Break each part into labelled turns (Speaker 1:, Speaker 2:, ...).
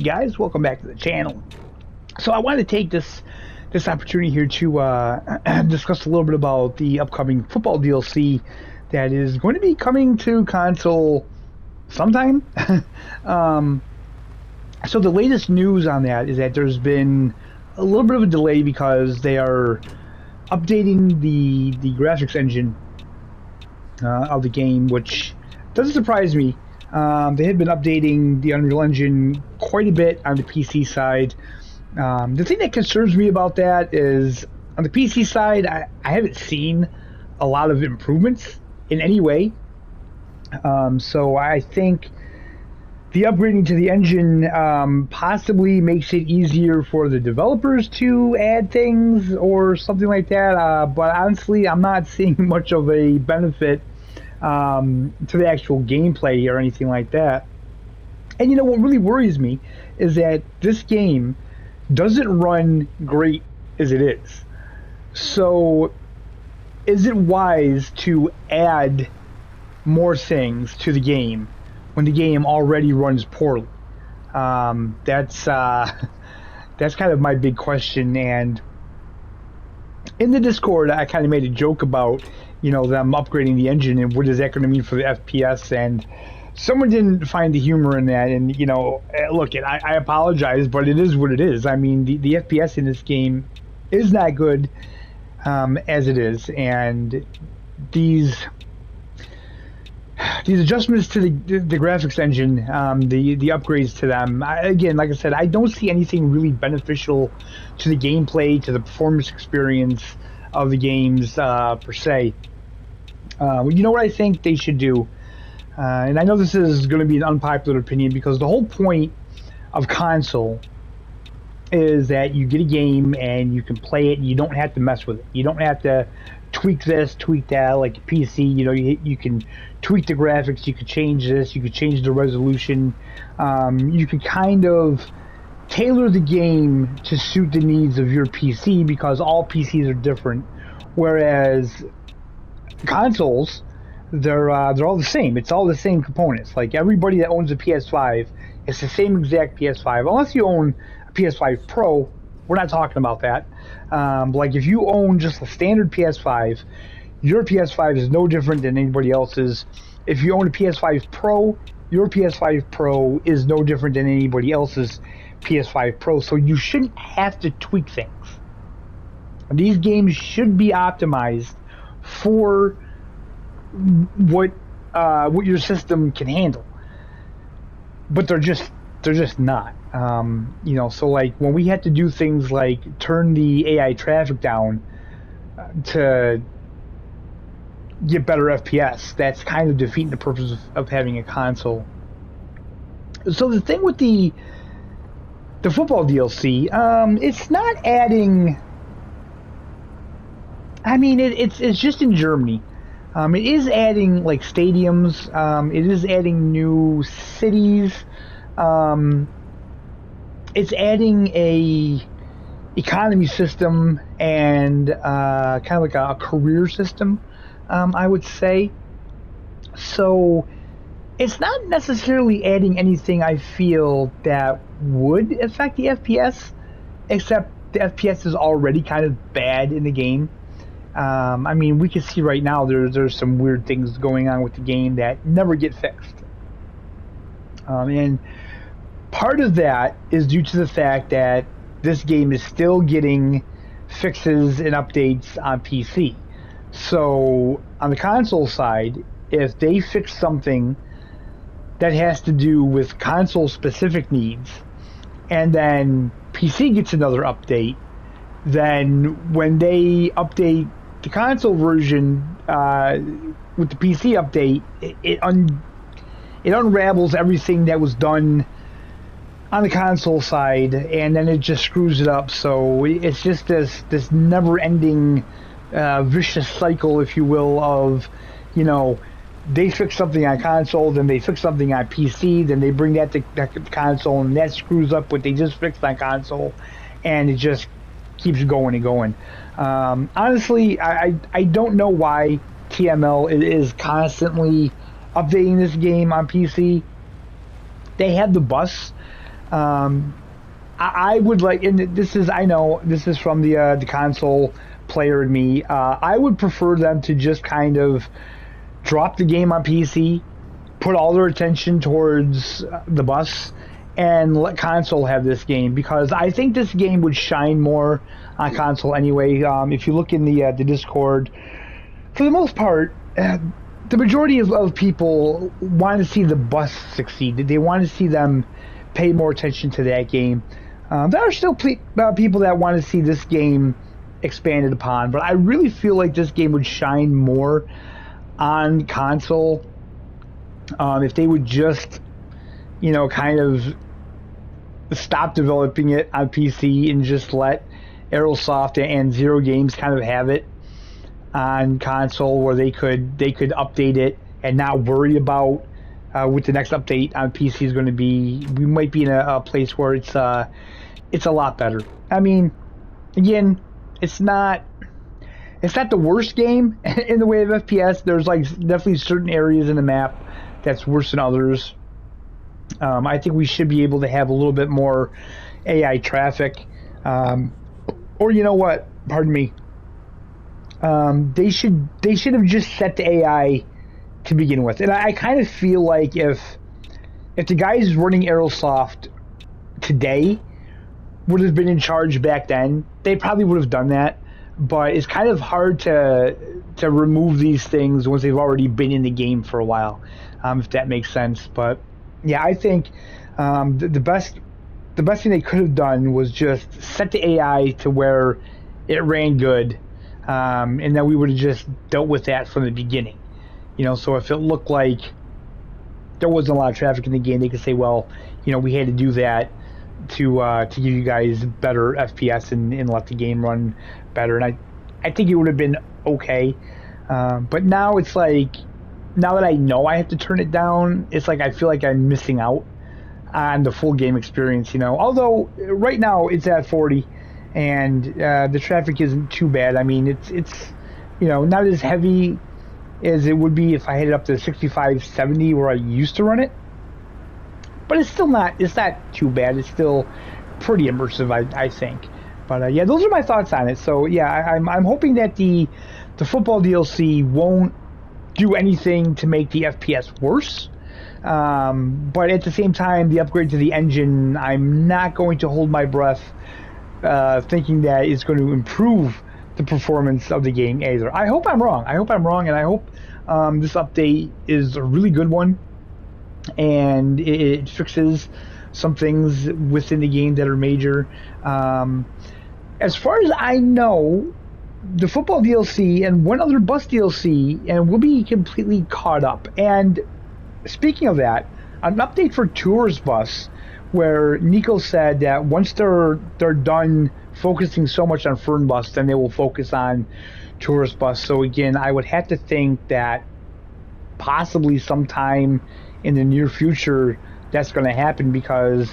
Speaker 1: guys, welcome back to the channel. So I want to take this opportunity here to discuss a little bit about the upcoming football DLC that is going to be coming to console sometime. So the latest news on that is that there's been a little bit of a delay because they are updating the graphics engine of the game, which doesn't surprise me. They had been updating the Unreal Engine quite a bit on the PC side. The thing that concerns me about that is on the PC side, I haven't seen a lot of improvements in any way. So I think the upgrading to the engine possibly makes it easier for the developers to add things or something like that. But honestly, I'm not seeing much of a benefit to the actual gameplay or anything like that. And you know what really worries me is that this game doesn't run great as it is. So is it wise to add more things to the game when the game already runs poorly? That's kind of my big question. And in the Discord, I kind of made a joke about, you know, them upgrading the engine and what is that going to mean for the FPS, and someone didn't find the humor in that. And, you know, look, I apologize, but it is what it is. I mean, the FPS in this game is not good as it is, and these adjustments to the graphics engine, the upgrades to them, again, like I said, I don't see anything really beneficial to the gameplay, to the performance experience of the games per se. You know what I think they should do? And I know this is going to be an unpopular opinion, because the whole point of console is that you get a game and you can play it and you don't have to mess with it. You don't have to tweak this, tweak that, like PC. You know, you can tweak the graphics, you can change this, you can change the resolution. You can kind of tailor the game to suit the needs of your PC, because all PCs are different. Whereas consoles, they're all the same. It's all the same components. Like everybody that owns a PS5, it's the same exact PS5, unless you own a PS5 Pro. We're not talking about that. Like if you own just a standard PS5, your PS5 is no different than anybody else's. If you own a PS5 Pro, your PS5 Pro is no different than anybody else's PS5 Pro. So you shouldn't have to tweak things. These games should be optimized for what your system can handle, but they're just not. You know, so like when we had to do things like turn the AI traffic down to get better FPS, that's kind of defeating the purpose of having a console. So the thing with the football DLC, it's not adding. I mean, it's just in Germany. It is adding like stadiums. It is adding new cities. It's adding a economy system and kind of like a career system, I would say. So it's not necessarily adding anything I feel that would affect the FPS, except the FPS is already kind of bad in the game. I mean, we can see right now there's some weird things going on with the game that never get fixed. And part of that is due to the fact that this game is still getting fixes and updates on PC. So on the console side, if they fix something that has to do with console specific needs, and then PC gets another update, then when they update the console version with the PC update, it unravels everything that was done on the console side, and then it just screws it up. So it's just this never-ending vicious cycle, if you will, of, you know, they fix something on console, then they fix something on PC, then they bring that to console, and that screws up what they just fixed on console, and it just keeps going and going. Honestly, I don't know why TML is constantly updating this game on PC. They have the bus I would like, and this is, I know this is from the console player in me. I would prefer them to just kind of drop the game on PC, put all their attention towards the bus, and let console have this game, because I think this game would shine more on console anyway. If you look in the Discord, for the most part, the majority of people want to see the bus succeed. They want to see them pay more attention to that game. There are still people that want to see this game expanded upon, but I really feel like this game would shine more on console if they would just, kind of stop developing it on PC and just let Aerosoft and Zero Games kind of have it on console, where they could update it and not worry about what the next update on PC is going to be. We might be in a place where it's a lot better. I mean, again, it's not the worst game in the way of FPS. There's like definitely certain areas in the map that's worse than others. I think we should be able to have a little bit more AI traffic, or you know what? Pardon me. They should have just set the AI to begin with. And I kind of feel like if the guys running Aerosoft today would have been in charge back then, they probably would have done that. But it's kind of hard to remove these things once they've already been in the game for a while, if that makes sense. But yeah, I think the best thing they could have done was just set the AI to where it ran good, and then we would have just dealt with that from the beginning. So if it looked like there wasn't a lot of traffic in the game, they could say, well, we had to do that to give you guys better FPS and let the game run better. And I think it would have been okay. But now it's like, now that I know I have to turn it down, it's like I feel like I'm missing out on the full game experience, Although right now it's at 40 and the traffic isn't too bad. I mean, it's not as heavy as it would be if I had it up to 65, 70 where I used to run it. But it's not too bad. It's still pretty immersive, I think. But yeah, those are my thoughts on it. So yeah, I'm hoping that the football DLC won't do anything to make the FPS worse. But at the same time, the upgrade to the engine, I'm not going to hold my breath thinking that it's going to improve the performance of the game either. I hope I'm wrong. And I hope this update is a really good one, and it fixes some things within the game that are major. As far as I know, the football DLC and one other bus DLC, and we'll be completely caught up. And speaking of that, an update for Tourist Bus, where Nico said that once they're done focusing so much on Fernbus, then they will focus on Tourist Bus. So again, I would have to think that possibly sometime in the near future that's going to happen, because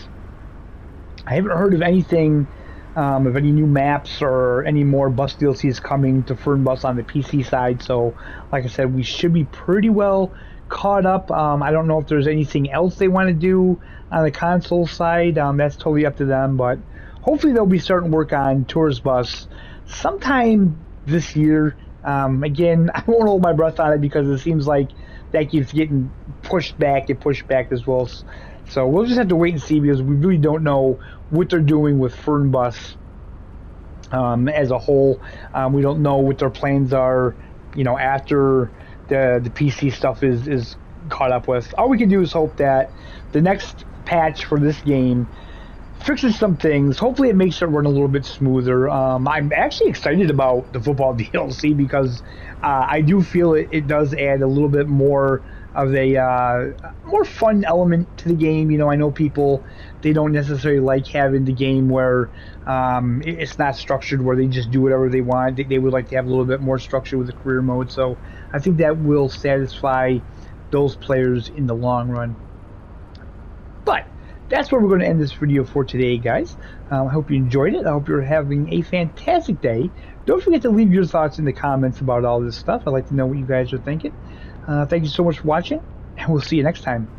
Speaker 1: I haven't heard of anything, of any new maps or any more bus DLCs coming to Fernbus on the PC side. So like I said, we should be pretty well caught up. I don't know if there's anything else they want to do on the console side. That's totally up to them, but hopefully they'll be starting work on Tourist Bus sometime this year. Again, I won't hold my breath on it because it seems like that keeps getting pushed back as well. So we'll just have to wait and see, because we really don't know what they're doing with Fernbus as a whole. We don't know what their plans are, after the PC stuff is caught up with. All we can do is hope that the next patch for this game fixes some things. Hopefully it makes it run a little bit smoother. I'm actually excited about the football DLC, because I do feel it does add a little bit more of a more fun element to the game. I know people, they don't necessarily like having the game where it's not structured, where they just do whatever they want. They would like to have a little bit more structure with the career mode. So I think that will satisfy those players in the long run. But that's where we're going to end this video for today, guys. I hope you enjoyed it. I hope you're having a fantastic day. Don't forget to leave your thoughts in the comments about all this stuff. I'd like to know what you guys are thinking. Thank you so much for watching, and we'll see you next time.